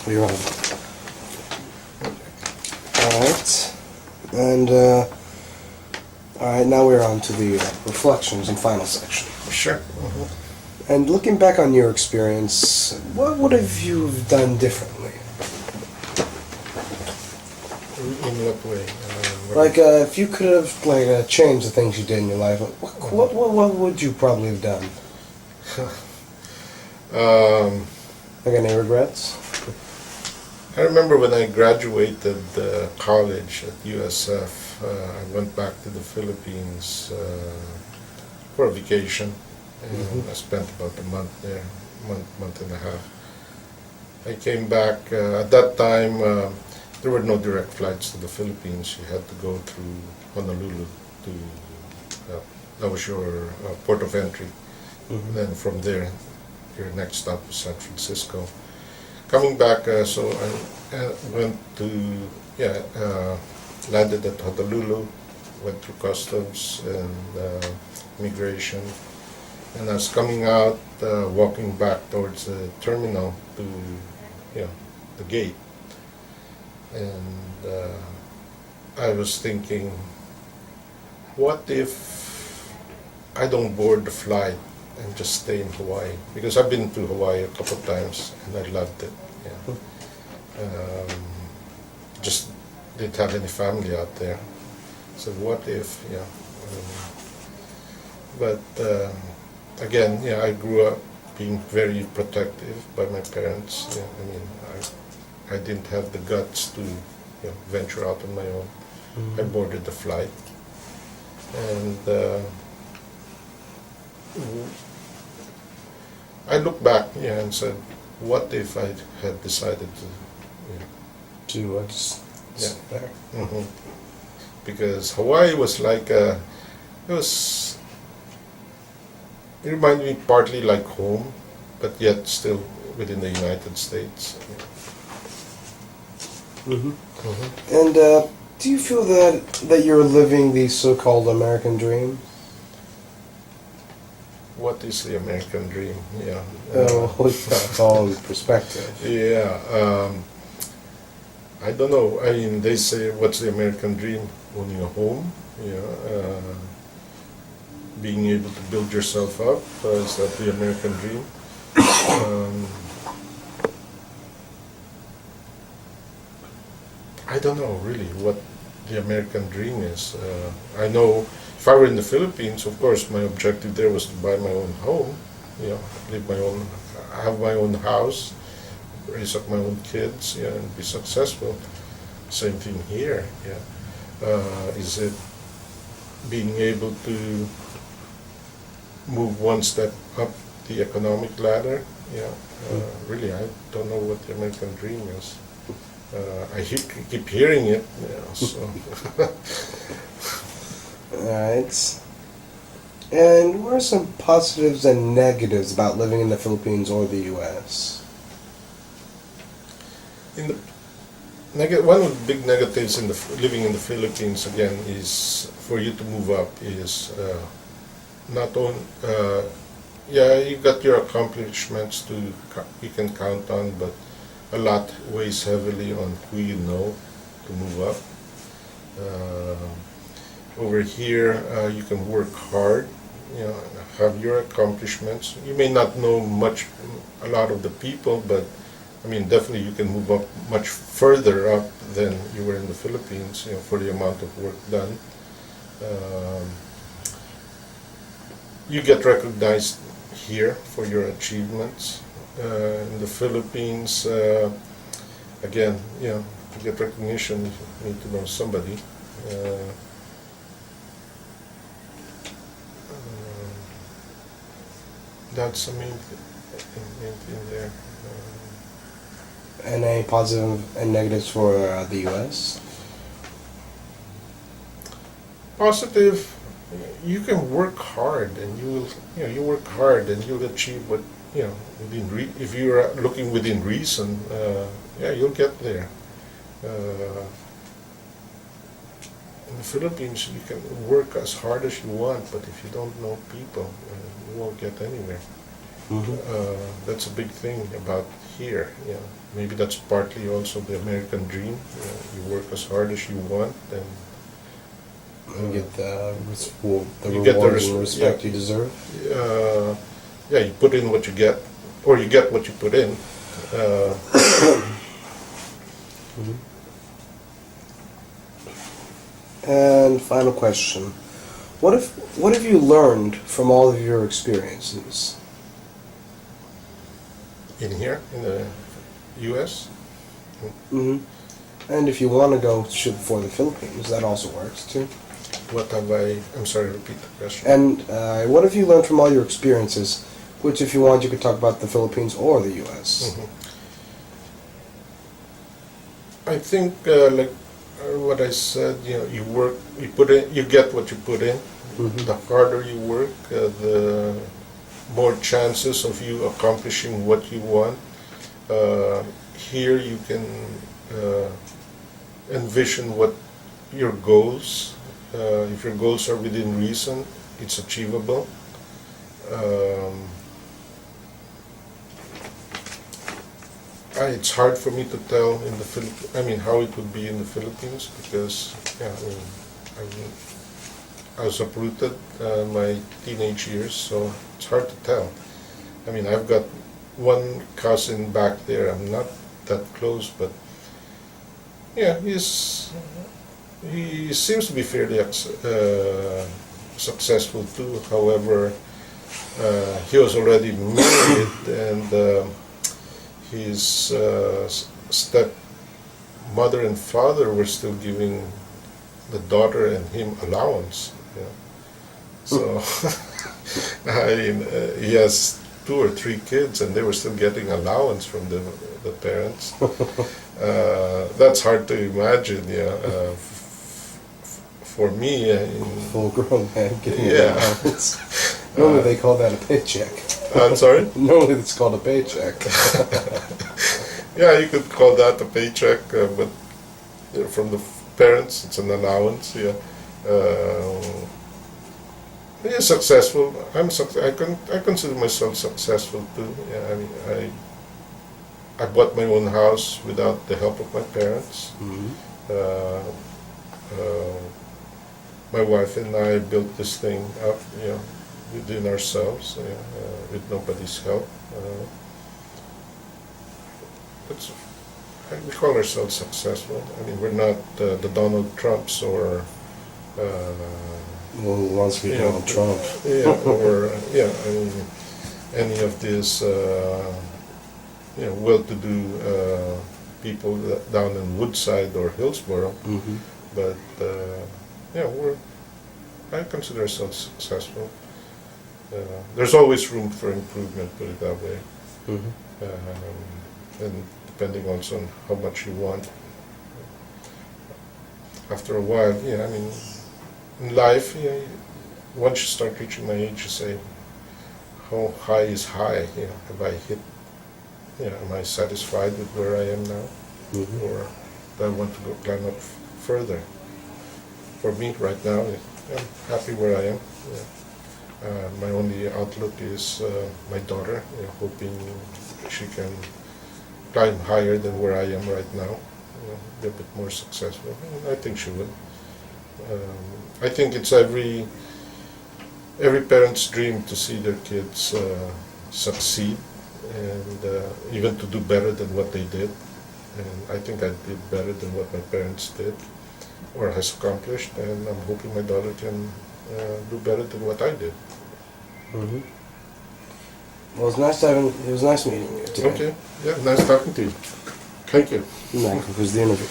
You're on. Alright. And, alright, now we're on to the reflections and final section. Sure. And looking back on your experience, what would have you done differently? In what way? Like, if you could have, changed the things you did in your life, what would you probably have done? Like, any regrets? I remember when I graduated college at USF, I went back to the Philippines for a vacation, and I spent about a month there, month and a half. I came back, at that time there were no direct flights to the Philippines. You had to go through Honolulu to, that was your port of entry. Then from there, your next stop was San Francisco. Coming back, so I went to, landed at Honolulu, went through customs and immigration, and I was coming out, walking back towards the terminal to, the gate, and I was thinking, what if I don't board the flight and just stay in Hawaii? Because I've been to Hawaii a couple of times and I loved it. Just didn't have any family out there. So what if, but again, I grew up being very protective by my parents. I didn't have the guts to venture out on my own. I boarded the flight, and I look back and said, what if I had decided to just sit there? Because Hawaii was like it reminded me partly like home, but yet still within the United States. And do you feel that you're living the so-called American dream? What is the American dream? It's all in perspective. I don't know. I mean, they say, what's the American dream? Owning a home, being able to build yourself up. Is that the American dream? I don't know really what the American dream is. I know if I were in the Philippines, of course, my objective there was to buy my own home, live my own, have my own house, raise up my own kids, and be successful. Same thing here. Is it being able to move one step up the economic ladder? Really, I don't know what the American dream is. I keep hearing it. So. Alright. And what are some positives and negatives about living in the Philippines or the U.S.? One of the big negatives in living in the Philippines, again, is for you to move up is not only you got your accomplishments you can count on, but a lot weighs heavily on who you know to move up. Over here, you can work hard, have your accomplishments. You may not know a lot of the people, but I mean, definitely you can move up much further up than you were in the Philippines, for the amount of work done. You get recognized here for your achievements. In the Philippines, again, to get recognition, you need to know somebody. That's the main thing there. And any positive and negatives for the U.S.? Positive, you can work hard, and you work hard, and you'll achieve what if you're looking within reason. You'll get there. In the Philippines, you can work as hard as you want, but if you don't know people, you won't get anywhere. That's a big thing about here. You know, maybe that's partly also the American dream. You know, you work as hard as you want, and You get the You get the rewards and respect yeah. you deserve. Yeah, you put in what you get, or you get what you put in. Mhm. And final question: what have you learned from all of your experiences? In here, in the U.S., Hmm. And if you want to go for the Philippines, that also works too. what have I? I'm sorry, repeat the question. And what have you learned from all your experiences? Which, if you want, you could talk about the Philippines or the U.S. Mhm. I think, like what I said, you know, you work, you put in, you get what you put in. Mhm. The harder you work, the more chances of you accomplishing what you want. Here you can envision what your goals. If your goals are within reason, it's achievable. Um, it's hard for me to tell in the Philippines. I mean, how it would be in the Philippines because, yeah, I was uprooted my teenage years, so it's hard to tell. I mean, I've got one cousin back there. I'm not that close, but yeah, he seems to be fairly successful too. However, he was already married, and his stepmother and father were still giving the daughter and him allowance. Yeah. So, I mean, he has 2 or 3 kids, and they were still getting allowance from the parents. That's hard to imagine. Yeah. For me, Full-grown man getting Yeah. allowance. Normally they call that a paycheck. I'm sorry. Normally it's called a paycheck. Yeah, you could call that a paycheck, but from the parents, it's an allowance. Yeah. Yeah, successful. I consider myself successful too. Yeah, I mean, I bought my own house without the help of my parents. Mhm. My wife and I built this thing up, you know, within ourselves, with nobody's help. We call ourselves successful. I mean, we're not the Donald Trumps or. Well, who wants to be You know, Donald Trump? Yeah, or yeah, I mean, any of these, you know, well-to-do people down in Woodside or Hillsborough, Mhm. but yeah, I consider ourselves successful. There's always room for improvement, put it that way, Mhm. and depending also on how much you want. After a while, yeah, I mean, in life, you know, once you start reaching my age, you say, how high is high? You know, have I hit? You know, am I satisfied with where I am now, Mhm. or do I want to go climb up further? For me, right now, I'm happy where I am. Yeah. My only outlook is my daughter, you know, hoping she can climb higher than where I am right now, you know, be a bit more successful. And I think she would. I think it's every parent's dream to see their kids succeed and even to do better than what they did. And I think I did better than what my parents did or has accomplished, and I'm hoping my daughter can do better than what I did. Mhm. Well, it was nice meeting you today. Okay, yeah, nice talking to you. Thank you. And that concludes the interview.